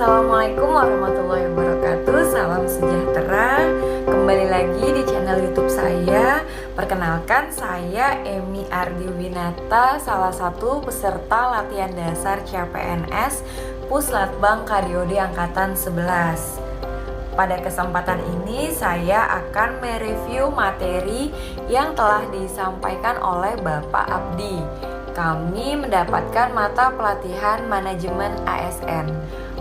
Assalamualaikum warahmatullahi wabarakatuh. Salam sejahtera. Kembali lagi di channel YouTube saya. Perkenalkan, saya Emi Ardiwinata, salah satu peserta latihan dasar CPNS Puslatbang Kadiode Angkatan 11. Pada kesempatan ini saya akan mereview materi yang telah disampaikan oleh Bapak Abdi. Kami mendapatkan mata pelatihan manajemen ASN.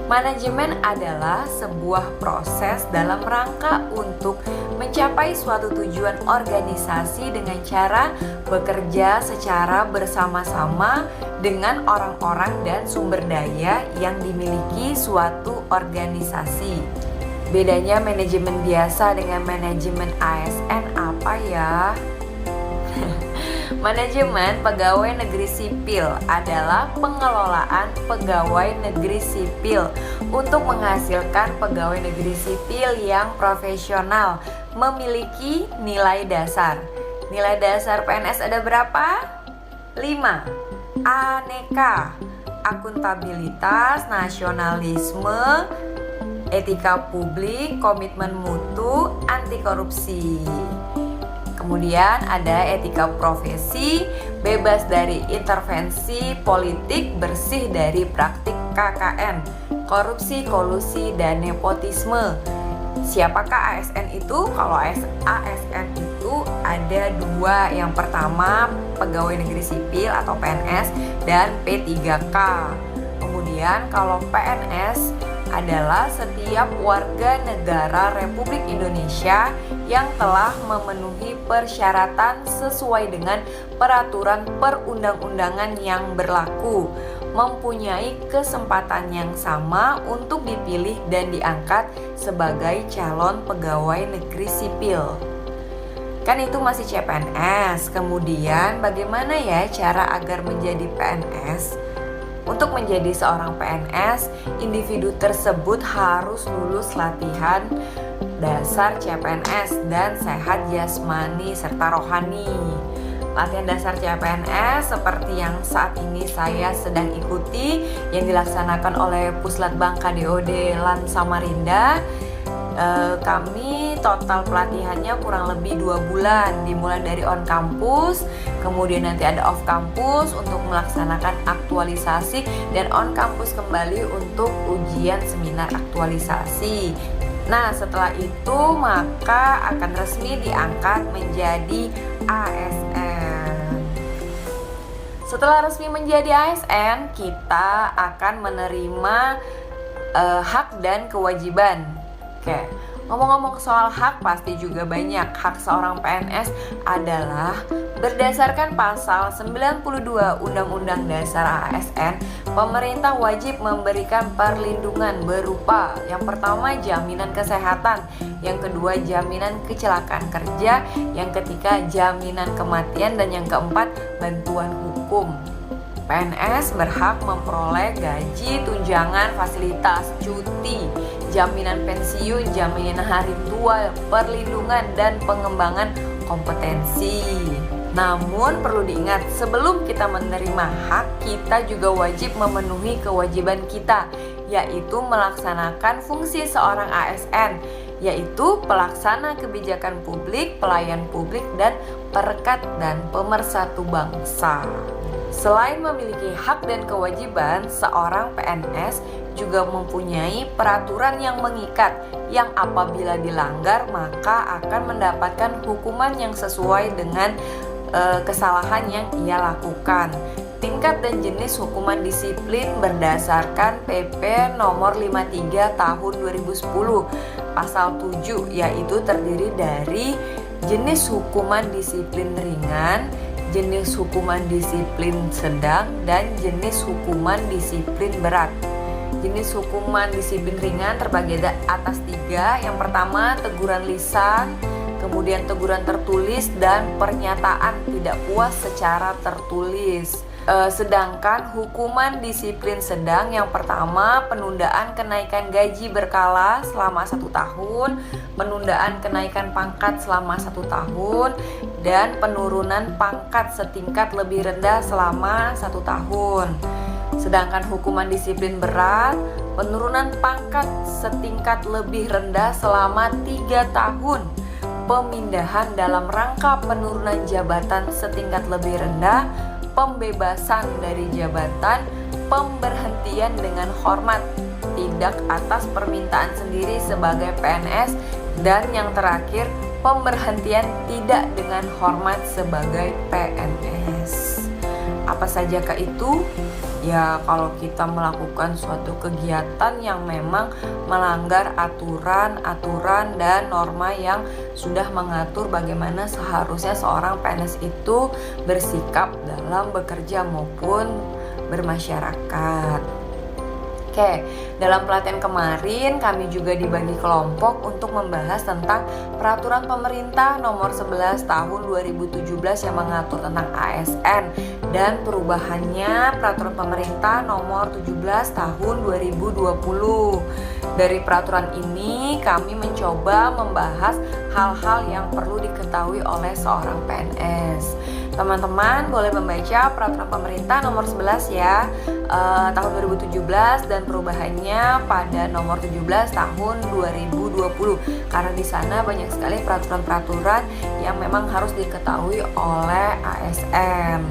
Manajemen adalah sebuah proses dalam rangka untuk mencapai suatu tujuan organisasi dengan cara bekerja secara bersama-sama dengan orang-orang dan sumber daya yang dimiliki suatu organisasi. Bedanya manajemen biasa dengan manajemen ASN apa ya? Manajemen pegawai negeri sipil adalah pengelolaan pegawai negeri sipil untuk menghasilkan pegawai negeri sipil yang profesional, memiliki nilai dasar. Nilai dasar PNS ada berapa? 5. Aneka, akuntabilitas, nasionalisme, etika publik, komitmen mutu, anti korupsi. Kemudian ada etika profesi, bebas dari intervensi politik, bersih dari praktik KKN, korupsi, kolusi, dan nepotisme. Siapakah ASN itu? Kalau ASN itu ada 2. Yang pertama pegawai negeri sipil atau PNS dan P3K. Kemudian kalau PNS adalah setiap warga negara Republik Indonesia yang telah memenuhi persyaratan sesuai dengan peraturan perundang-undangan yang berlaku, mempunyai kesempatan yang sama untuk dipilih dan diangkat sebagai calon pegawai negeri sipil. Kan itu masih CPNS. Kemudian bagaimana ya cara agar menjadi PNS? Untuk menjadi seorang PNS, individu tersebut harus lulus latihan dasar CPNS dan sehat jasmani serta rohani. Latihan dasar CPNS seperti yang saat ini saya sedang ikuti yang dilaksanakan oleh Puslatbang Kadiode Lan Samarinda. Kami total pelatihannya kurang lebih 2 bulan, dimulai dari on kampus, kemudian nanti ada off kampus untuk melaksanakan aktualisasi, dan on kampus kembali untuk ujian seminar aktualisasi. Nah, setelah itu maka akan resmi diangkat menjadi ASN. Setelah resmi menjadi ASN, kita akan menerima hak dan kewajiban. Oke, ngomong-ngomong soal hak pasti juga banyak. Hak seorang PNS adalah berdasarkan pasal 92 Undang-Undang Dasar ASN, pemerintah wajib memberikan perlindungan berupa yang pertama jaminan kesehatan, yang kedua jaminan kecelakaan kerja, yang ketiga jaminan kematian, dan yang keempat bantuan hukum. PNS berhak memperoleh gaji, tunjangan, fasilitas, cuti, jaminan pensiun, jaminan hari tua, perlindungan, dan pengembangan kompetensi. Namun perlu diingat, sebelum kita menerima hak, kita juga wajib memenuhi kewajiban kita, yaitu melaksanakan fungsi seorang ASN, yaitu pelaksana kebijakan publik, pelayan publik, dan perekat dan pemersatu bangsa. Selain memiliki hak dan kewajiban, seorang PNS juga mempunyai peraturan yang mengikat, yang apabila dilanggar maka akan mendapatkan hukuman yang sesuai dengan kesalahan yang ia lakukan. Tingkat dan jenis hukuman disiplin berdasarkan PP nomor 53 tahun 2010 pasal 7, yaitu terdiri dari jenis hukuman disiplin ringan, jenis hukuman disiplin sedang, dan jenis hukuman disiplin berat. Jenis hukuman disiplin ringan terbagi atas 3. Yang pertama teguran lisan, kemudian teguran tertulis, dan pernyataan tidak puas secara tertulis. Sedangkan hukuman disiplin sedang yang pertama, penundaan kenaikan gaji berkala selama 1 tahun, penundaan kenaikan pangkat selama 1 tahun, dan penurunan pangkat setingkat lebih rendah selama 1 tahun. Sedangkan hukuman disiplin berat, penurunan pangkat setingkat lebih rendah selama 3 tahun, pemindahan dalam rangka penurunan jabatan setingkat lebih rendah, pembebasan dari jabatan, pemberhentian dengan hormat, tidak atas permintaan sendiri sebagai PNS, dan yang terakhir, pemberhentian tidak dengan hormat sebagai PNS. Apa sajakah itu? Ya, kalau kita melakukan suatu kegiatan yang memang melanggar aturan dan norma yang sudah mengatur bagaimana seharusnya seorang PNS itu bersikap dalam bekerja maupun bermasyarakat. Oke, dalam pelatihan kemarin kami juga dibagi kelompok untuk membahas tentang peraturan pemerintah nomor 11 tahun 2017 yang mengatur tentang ASN dan perubahannya peraturan pemerintah nomor 17 tahun 2020. Dari peraturan ini kami mencoba membahas hal-hal yang perlu diketahui oleh seorang PNS. Teman-teman boleh membaca peraturan pemerintah nomor 11 ya, tahun 2017 dan perubahannya pada nomor 17 tahun 2020. Karena di sana banyak sekali peraturan-peraturan yang memang harus diketahui oleh ASN.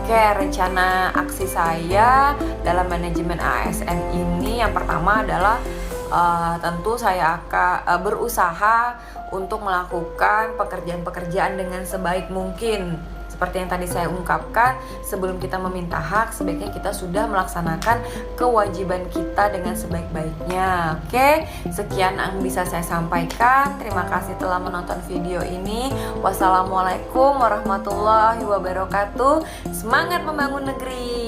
Oke, rencana aksi saya dalam manajemen ASN ini yang pertama adalah tentu saya akan berusaha untuk melakukan pekerjaan-pekerjaan dengan sebaik mungkin. Seperti yang tadi saya ungkapkan, sebelum kita meminta hak, sebaiknya kita sudah melaksanakan kewajiban kita dengan sebaik-baiknya. Oke, sekian yang bisa saya sampaikan. Terima kasih telah menonton video ini. Wassalamualaikum warahmatullahi wabarakatuh. Semangat membangun negeri.